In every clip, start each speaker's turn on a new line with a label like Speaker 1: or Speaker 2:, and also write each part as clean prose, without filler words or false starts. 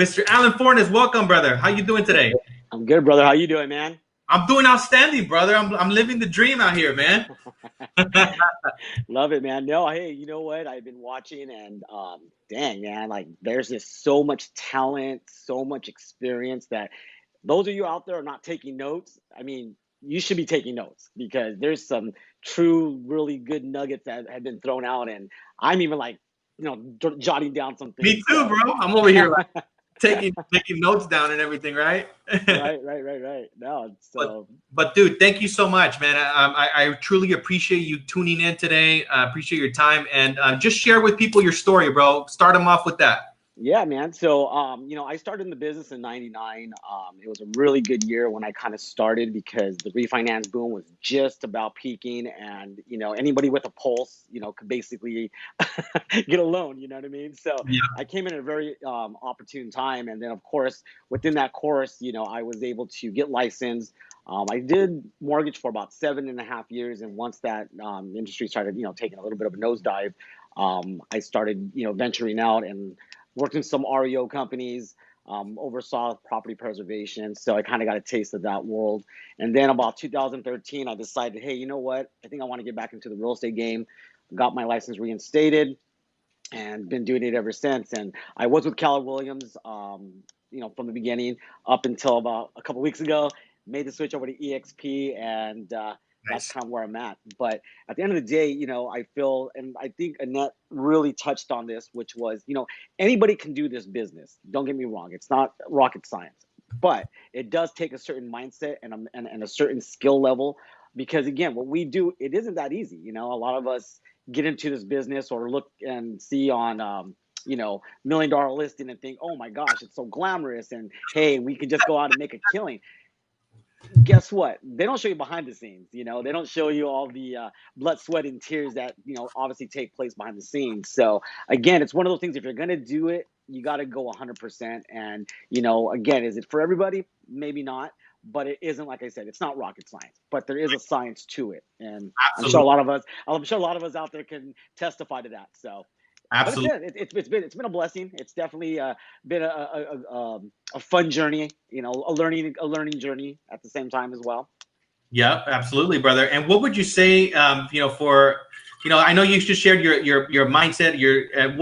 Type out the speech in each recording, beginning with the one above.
Speaker 1: Mr. Alan Forniss, welcome, brother. How you doing today?
Speaker 2: I'm good, brother. How you doing, man?
Speaker 1: I'm doing outstanding, brother. I'm living the dream out here, man.
Speaker 2: Love it, man. No, hey, you know what? I've been watching and dang, man, like there's just so much talent, so much experience that those of you out there are not taking notes. I mean, you should be taking notes because there's some true, really good nuggets that have been thrown out, and I'm even like, jotting down some
Speaker 1: Me
Speaker 2: things.
Speaker 1: too,
Speaker 2: So,
Speaker 1: bro. I'm over here like taking notes down and everything, right?
Speaker 2: right. No,
Speaker 1: but
Speaker 2: so
Speaker 1: but dude, thank you so much, man. I truly appreciate you tuning in today. I appreciate your time and just share with people your story, bro. Start them off with that.
Speaker 2: yeah, man. So, I started in the business in '99. It was a really good year when I kind of started because the refinance boom was just about peaking, and anybody with a pulse, could basically get a loan. You know what I mean? So,
Speaker 1: Yeah,
Speaker 2: I came in at a very opportune time, and then of course, within that course, I was able to get licensed. I did mortgage for about 7.5 years, and once that industry started, taking a little bit of a nosedive, I started, venturing out and worked in some REO companies, oversaw property preservation. So I kind of got a taste of that world. And then about 2013, I decided, hey, you know what? I think I want to get back into the real estate game. Got my license reinstated and been doing it ever since. And I was with Keller Williams, from the beginning up until about a couple weeks ago. Made the switch over to EXP, and that's
Speaker 1: nice.
Speaker 2: kind of where I'm at. But at the end of the day, I feel, and I think Annette really touched on this, which was, anybody can do this business. Don't get me wrong; it's not rocket science, but it does take a certain mindset and a certain skill level. Because again, what we do, it isn't that easy. A lot of us get into this business or look and see on $1 million listing and think, oh my gosh, it's so glamorous, and hey, we could just go out and make a killing. Guess what? They don't show you behind the scenes. They don't show you all the blood, sweat, and tears that obviously take place behind the scenes. So again, it's one of those things. If you're gonna do it, you got to go 100%. And again, is it for everybody? Maybe not. But it isn't, like I said, it's not rocket science. But there is a science to it, and
Speaker 1: Absolutely,
Speaker 2: I'm sure a lot of us out there can testify to that. So, but it's
Speaker 1: absolutely.
Speaker 2: good. It's been a blessing. It's definitely been a fun journey. A learning journey at the same time as well.
Speaker 1: Yeah, absolutely, brother. And what would you say, for, I know you just shared your mindset,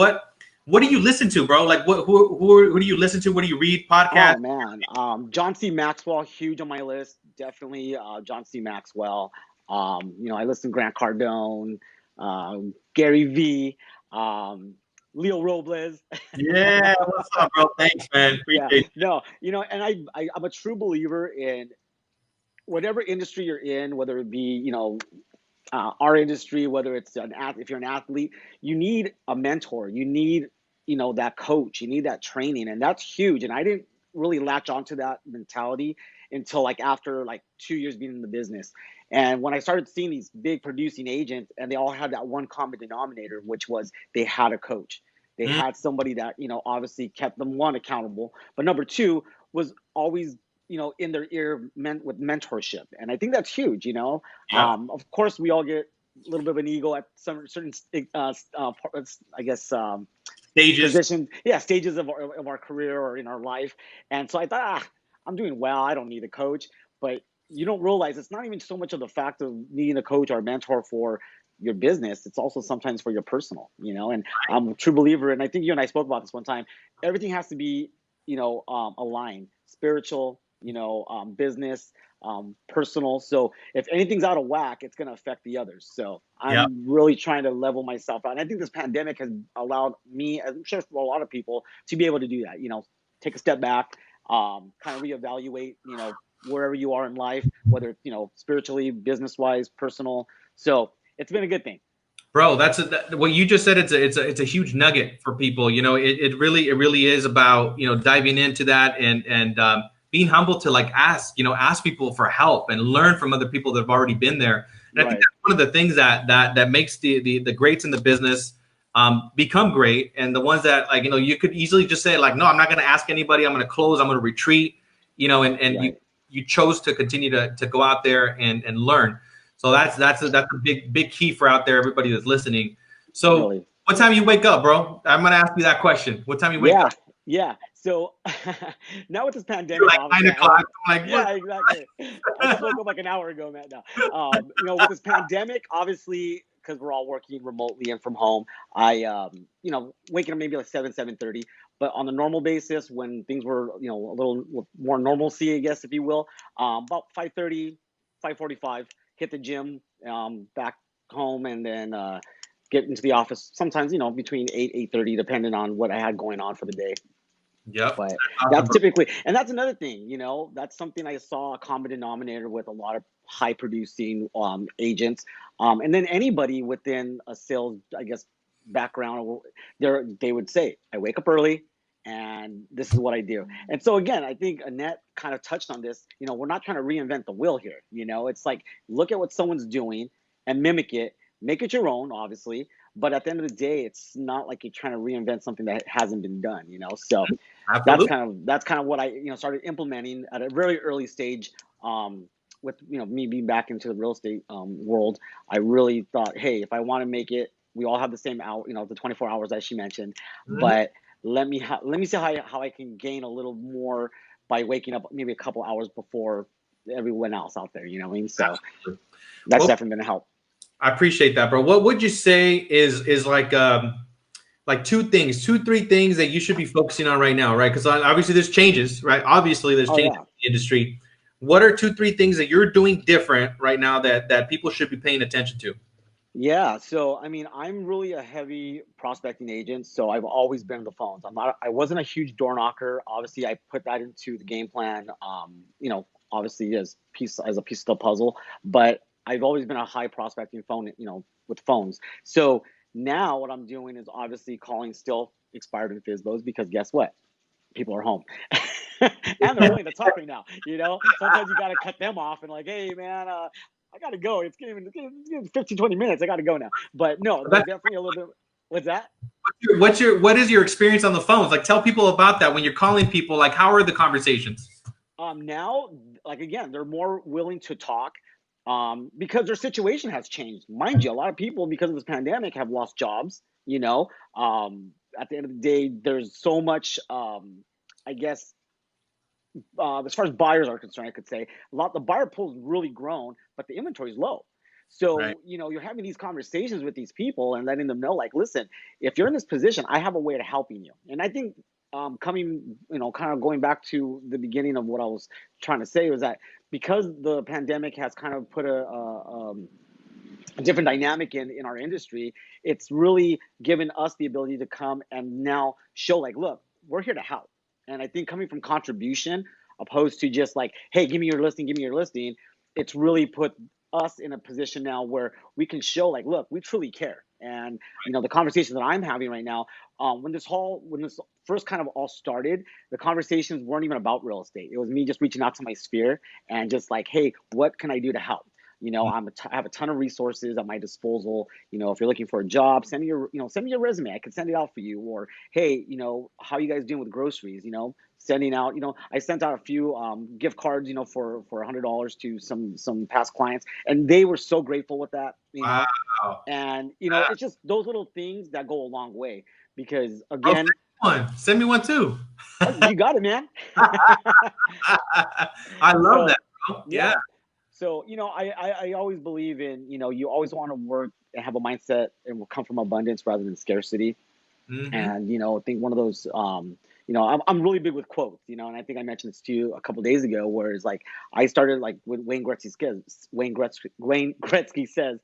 Speaker 1: what do you listen to, bro? Like, who do you listen to? What do you read? Podcasts?
Speaker 2: Oh man, John C. Maxwell, huge on my list. Definitely John C. Maxwell. I listen to Grant Cardone, Gary V, um, Leo Robles.
Speaker 1: Yeah, what's up, bro? Thanks, man.
Speaker 2: Yeah,
Speaker 1: Appreciate
Speaker 2: no, and I'm a true believer in whatever industry you're in, whether it be our industry, whether it's if you're an athlete, you need a mentor, you need that coach, you need that training, and that's huge. And I didn't really latch onto that mentality until like after like 2 years being in the business. And when I started seeing these big producing agents, and they all had that one common denominator, which was they had a coach. They
Speaker 1: it.
Speaker 2: had somebody that obviously kept them, one, accountable, but number two, was always in their ear meant with mentorship. And I think that's huge.
Speaker 1: Yep.
Speaker 2: Of course, we all get a little bit of an ego at some certain I guess
Speaker 1: Stages.
Speaker 2: positions, yeah, stages of our career or in our life. And so I thought, I'm doing well, I don't need a coach. But you don't realize it's not even so much of the fact of needing a coach or a mentor for your business. It's also sometimes for your personal. And I'm a true believer, and I think you and I spoke about this one time. Everything has to be aligned: spiritual, business, personal. So if anything's out of whack, it's going to affect the others. So
Speaker 1: Yep.
Speaker 2: I'm really trying to level myself out. And I think this pandemic has allowed me, I'm sure for a lot of people, to be able to do that. Take a step back, kind of reevaluate, wherever you are in life, whether it's, spiritually, business wise, personal. So it's been a good thing.
Speaker 1: Bro, what you just said. It's a huge nugget for people. It really is about diving into that and being humble to like ask people for help and learn from other people that have already been there. And I think
Speaker 2: Right.
Speaker 1: that's one of the things that makes the greats in the business become great, and the ones that you could easily just say like, no, I'm not going to ask anybody. I'm going to close. I'm going to retreat. And
Speaker 2: Right.
Speaker 1: you chose to continue to go out there and learn. So that's a big key for out there, everybody that's listening. So
Speaker 2: Really.
Speaker 1: what time you wake up, bro? I'm gonna ask you that question. What time you wake
Speaker 2: Yeah.
Speaker 1: up?
Speaker 2: Yeah. So now with this
Speaker 1: You're
Speaker 2: pandemic,
Speaker 1: like
Speaker 2: obviously,
Speaker 1: 9 o'clock. I'm like,
Speaker 2: yeah, exactly. I just woke up like an hour ago, man. No. With this pandemic, obviously, because we're all working remotely and from home, I, waking up maybe like 7:30. But on a normal basis, when things were, a little more normalcy, I guess, if you will, about 5:30, 5:45, hit the gym, back home, and then get into the office. Sometimes, between 8:30, depending on what I had going on for the day.
Speaker 1: yep.
Speaker 2: But
Speaker 1: Awesome,
Speaker 2: that's
Speaker 1: bro.
Speaker 2: typically, and that's another thing, that's something I saw a common denominator with a lot of high producing agents. And then anybody within a sales, I guess, background, they would say, I wake up early and this is what I do. And so again, I think Annette kind of touched on this. We're not trying to reinvent the wheel here. It's like, look at what someone's doing and mimic it, make it your own, obviously. But at the end of the day, it's not like you're trying to reinvent something that hasn't been done. So
Speaker 1: Absolutely.
Speaker 2: that's kind of what I started implementing at a very early stage. With me being back into the real estate world, I really thought, hey, if I want to make it, we all have the same hour, the 24 hours that she mentioned,
Speaker 1: Mhm.
Speaker 2: but let me see how I can gain a little more by waking up maybe a couple hours before everyone else out there. You know what I mean? So
Speaker 1: Absolutely.
Speaker 2: that's
Speaker 1: Well,
Speaker 2: definitely going to help.
Speaker 1: I appreciate that, bro. What would you say is like two, three things that you should be focusing on right now, right? Because obviously there's changes, right? Obviously there's
Speaker 2: Oh
Speaker 1: changes
Speaker 2: yeah.
Speaker 1: in the industry. What are two, three things that you're doing different right now that people should be paying attention to?
Speaker 2: Yeah, so I mean, I'm really a heavy prospecting agent, so I've always been on the phones. I wasn't a huge door knocker. Obviously, I put that into the game plan, obviously as a piece of the puzzle, but I've always been a high prospecting phone, with phones. So now what I'm doing is obviously calling still expired and FSBOs because guess what? People are home. And they're willing to talk right now. Sometimes you got to cut them off and like, hey man, I got to go. It's getting 15, 20 minutes. I got to go now. But no, they're
Speaker 1: That's,
Speaker 2: definitely a little bit. What's that?
Speaker 1: what is your experience on the phones? Like, tell people about that when you're calling people. Like, how are the conversations?
Speaker 2: Now, like again, they're more willing to talk, because their situation has changed. Mind you, a lot of people because of this pandemic have lost jobs. At the end of the day, there's so much, I guess, as far as buyers are concerned, I could say the buyer pool has really grown, but the inventory is low.
Speaker 1: Right.
Speaker 2: So, you're having these conversations with these people and letting them know, like, listen, if you're in this position, I have a way to helping you. And I think, coming, kind of going back to the beginning of what I was trying to say was that because the pandemic has kind of put a different dynamic in our industry, it's really given us the ability to come and now show, like, look, we're here to help. And I think coming from contribution, opposed to just like, hey, give me your listing, it's really put us in a position now where we can show, like, look, we truly care. And the conversation that I'm having right now, when this first kind of all started, the conversations weren't even about real estate. It was me just reaching out to my sphere and just like, hey, what can I do to help? I have a ton of resources at my disposal. If you're looking for a job, send me your resume. I can send it out for you. Or, hey, how are you guys doing with groceries? Sending out, I sent out a few gift cards, for $100 to some past clients, and they were so grateful with that.
Speaker 1: Wow.
Speaker 2: And
Speaker 1: Wow.
Speaker 2: it's just those little things that go a long way because
Speaker 1: Bro, send
Speaker 2: again,
Speaker 1: me one. Send me one too.
Speaker 2: oh, you got it, man.
Speaker 1: I love that,
Speaker 2: So
Speaker 1: bro. Yeah.
Speaker 2: yeah. So, I always believe in, you always want to work and have a mindset and will come from abundance rather than scarcity.
Speaker 1: Hmm.
Speaker 2: And, I think one of those, I'm really big with quotes, and I think I mentioned this to you a couple days ago, where it's like, I started like with Wayne Gretzky says,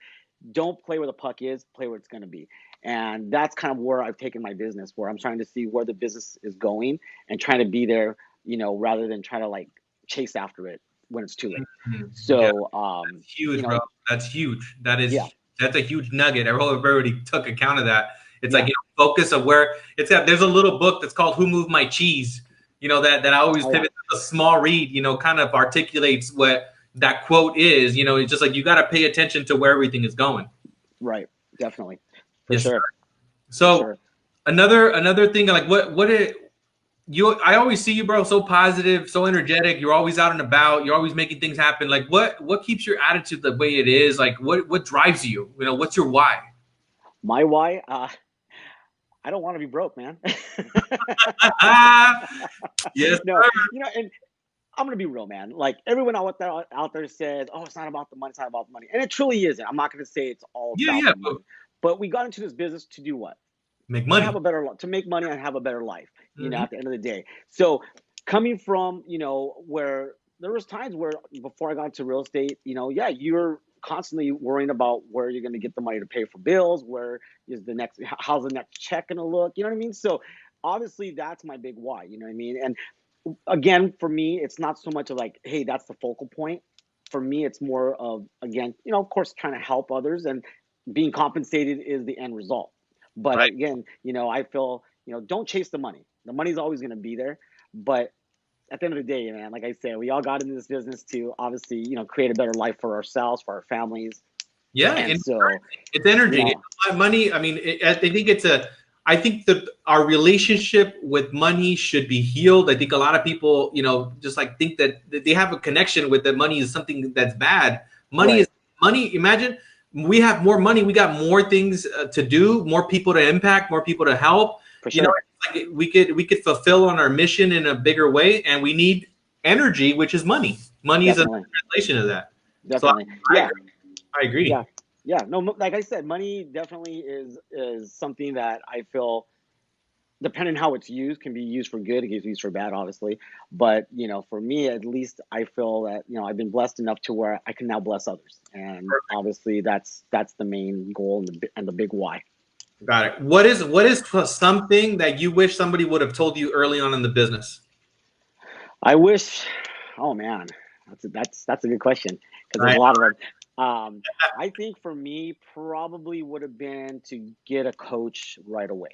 Speaker 2: don't play where the puck is, play where it's going to be. And that's kind of where I've taken my business, where I'm trying to see where the business is going and trying to be there, rather than try to like chase after it when it's too late.
Speaker 1: Yeah,
Speaker 2: So,
Speaker 1: huge, bro. That's huge.
Speaker 2: yeah,
Speaker 1: That's a huge nugget. I hope everybody took account of that. It's like,
Speaker 2: yeah,
Speaker 1: focus of where it's at. There's a little book that's called "Who Moved My Cheese." That I always
Speaker 2: oh yeah,
Speaker 1: pivot to a small read. Kind of articulates what that quote is. It's just like you got to pay attention to where everything is going.
Speaker 2: right, definitely, for
Speaker 1: Yes, sir.
Speaker 2: sure, for
Speaker 1: So
Speaker 2: sure.
Speaker 1: another thing, like what it you I always see you, bro, so positive, so energetic. You're always out and about. You're always making things happen. Like what keeps your attitude the way it is? Like what drives you? What's your why?
Speaker 2: My why, I don't want to be broke, man.
Speaker 1: Yes,
Speaker 2: No,
Speaker 1: sir.
Speaker 2: and I'm gonna be real, man. Like everyone out there says, "Oh, it's not about the money. It's not about the money," and it truly isn't. I'm not gonna say it's all
Speaker 1: Yeah,
Speaker 2: about
Speaker 1: yeah.
Speaker 2: the money, but we got into this business to do what?
Speaker 1: Make
Speaker 2: To
Speaker 1: money.
Speaker 2: have a better, to make money and have a better life.
Speaker 1: Hmm.
Speaker 2: At the end of the day. So coming from where there was times where before I got into real estate, yeah, you're constantly worrying about where you're going to get the money to pay for bills, where is the next, how's the next check going to look, you know what I mean? So obviously that's my big why, you know what I mean? And again, for me, it's not so much of like, hey, that's the focal point. For me, it's more of, again, of course, trying to help others, and being compensated is the end result. But
Speaker 1: Right.
Speaker 2: again, I feel, don't chase the money. The money's always going to be there. But at the end of the day, man, like I said, we all got into this business to obviously, create a better life for ourselves, for our families.
Speaker 1: Yeah,
Speaker 2: And
Speaker 1: and
Speaker 2: so,
Speaker 1: it's energy.
Speaker 2: you
Speaker 1: Money. I mean, I think it's a. I think that our relationship with money should be healed. I think a lot of people, just like think that they have a connection with that money is something that's bad. Money is
Speaker 2: right,
Speaker 1: money. Imagine we have more money, we got more things to do, more people to impact, more people to help.
Speaker 2: for
Speaker 1: You know,
Speaker 2: sure.
Speaker 1: like we could fulfill on our mission in a bigger way, and we need energy, which is money. Money is a
Speaker 2: Definitely.
Speaker 1: translation of that. So
Speaker 2: Definitely.
Speaker 1: I
Speaker 2: Yeah.
Speaker 1: agree. I agree.
Speaker 2: Yeah. Yeah. No, like I said, money definitely is something that I feel, depending on how it's used, can be used for good, it can be used for bad, obviously. But for me, at least, I feel that I've been blessed enough to where I can now bless others, and obviously that's the main goal, and the big why.
Speaker 1: Got it. What is something that you wish somebody would have told you early on in the business?
Speaker 2: I wish. Oh man, that's a good question, because there's
Speaker 1: Right.
Speaker 2: a lot of them. I think for me, probably would have been to get a coach right away.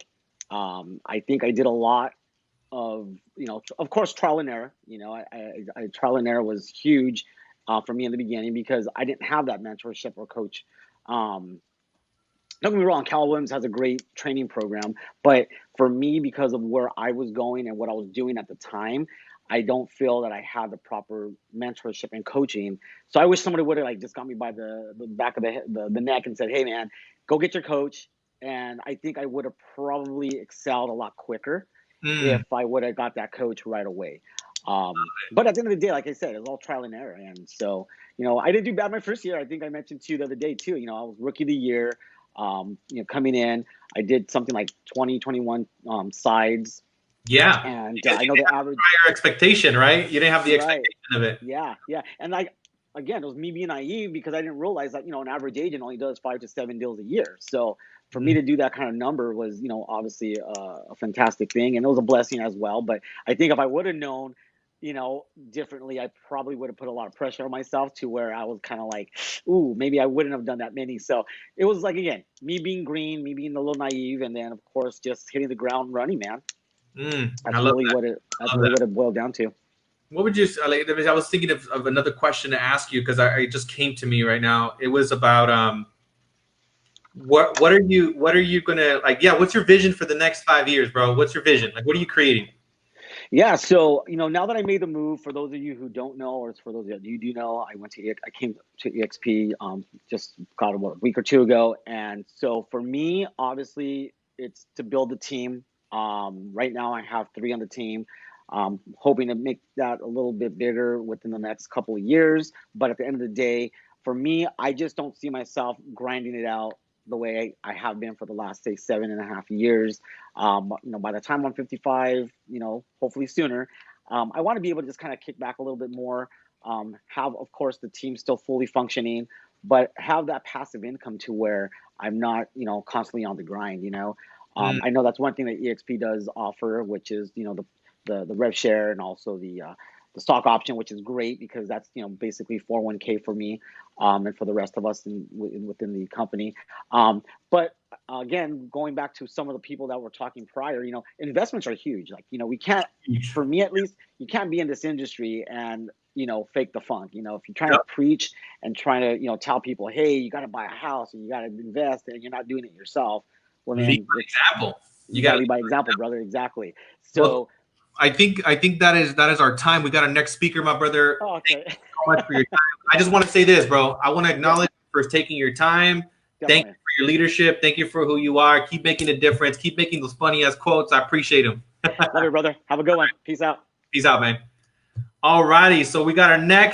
Speaker 2: I think I did a lot of, of course, trial and error. Trial and error was huge for me in the beginning, because I didn't have that mentorship or coach. Um, don't get me wrong, Cal Williams has a great training program, but for me, because of where I was going and what I was doing at the time, I don't feel that I had the proper mentorship and coaching. So I wish somebody would have like just got me by the back of the neck and said, "Hey, man, go get your coach." And I think I would have probably excelled a lot quicker
Speaker 1: Mm,
Speaker 2: if I would have got that coach right away. But at the end of the day, like I said, it was all trial and error. And so, I didn't do bad my first year. I think I mentioned to you the other day too. I was rookie of the year. Coming in, I did something like 20, 21 sides,
Speaker 1: yeah,
Speaker 2: and
Speaker 1: because
Speaker 2: I
Speaker 1: you
Speaker 2: know
Speaker 1: didn't
Speaker 2: the
Speaker 1: have
Speaker 2: average.
Speaker 1: prior expectation, right? You didn't have the
Speaker 2: Right.
Speaker 1: expectation of it.
Speaker 2: Yeah, yeah. And like, again, it was me being naive, because I didn't realize that, an average agent only does 5 to 7 deals a year. So for me
Speaker 1: Mm,
Speaker 2: to do that kind of number was, obviously a fantastic thing, and it was a blessing as well. But I think if I would have known, differently, I probably would have put a lot of pressure on myself, to where I was kind of like, ooh, maybe I wouldn't have done that many. So it was like, again, me being green, me being a little naive, and then of course just hitting the ground running, man.
Speaker 1: I love that.
Speaker 2: That's
Speaker 1: I love
Speaker 2: really what
Speaker 1: that.
Speaker 2: it boiled down to.
Speaker 1: What would you like? I was thinking of another question to ask you because it just came to me right now. It was about what are you gonna like? Yeah, what's your vision for the next 5 years, bro? What's your vision? Like, what are you creating?
Speaker 2: Yeah, so now that I made the move, for those of you who don't know, or for those of you who do know, I came to EXP just got about a week or two ago, and so for me, obviously, it's to build the team. Right now, I have three on the team. Hoping to make that a little bit bigger within the next couple of years. But at the end of the day, for me, I just don't see myself grinding it out the way I have been for the last, say, 7.5 years. By the time I'm 55, hopefully sooner, I want to be able to just kind of kick back a little bit more, have, of course, the team still fully functioning, but have that passive income to where I'm not, constantly on the grind.
Speaker 1: Mm,
Speaker 2: I know that's one thing that EXP does offer, which is, the rev share, and also the stock option, which is great, because that's basically 401k for me, and for the rest of us within the company. But again, going back to some of the people that were talking prior, investments are huge. Like, we can't,
Speaker 1: huge.
Speaker 2: for me at least, you can't be in this industry and fake the funk. If you're trying to
Speaker 1: Yep.
Speaker 2: preach and trying to tell people, hey, you got to buy a house and you got to invest, and you're not doing it yourself, well,
Speaker 1: Lead
Speaker 2: man,
Speaker 1: by example. You
Speaker 2: you got
Speaker 1: got
Speaker 2: to
Speaker 1: to
Speaker 2: lead by
Speaker 1: lead by
Speaker 2: example,
Speaker 1: example.
Speaker 2: brother. Exactly.
Speaker 1: Well,
Speaker 2: So,
Speaker 1: I think that is our time. We got our next speaker, my brother.
Speaker 2: oh,
Speaker 1: Thank
Speaker 2: okay.
Speaker 1: you so much for your time. I just want to say this, bro. I want to
Speaker 2: Yeah,
Speaker 1: acknowledge you for taking your time. Thank you
Speaker 2: definitely.
Speaker 1: your leadership. Thank you for who you are. Keep making a difference. Keep making those funny ass quotes. I appreciate them.
Speaker 2: Love you, brother. Have a good one. Peace out.
Speaker 1: Peace out, man. All righty. So we got our next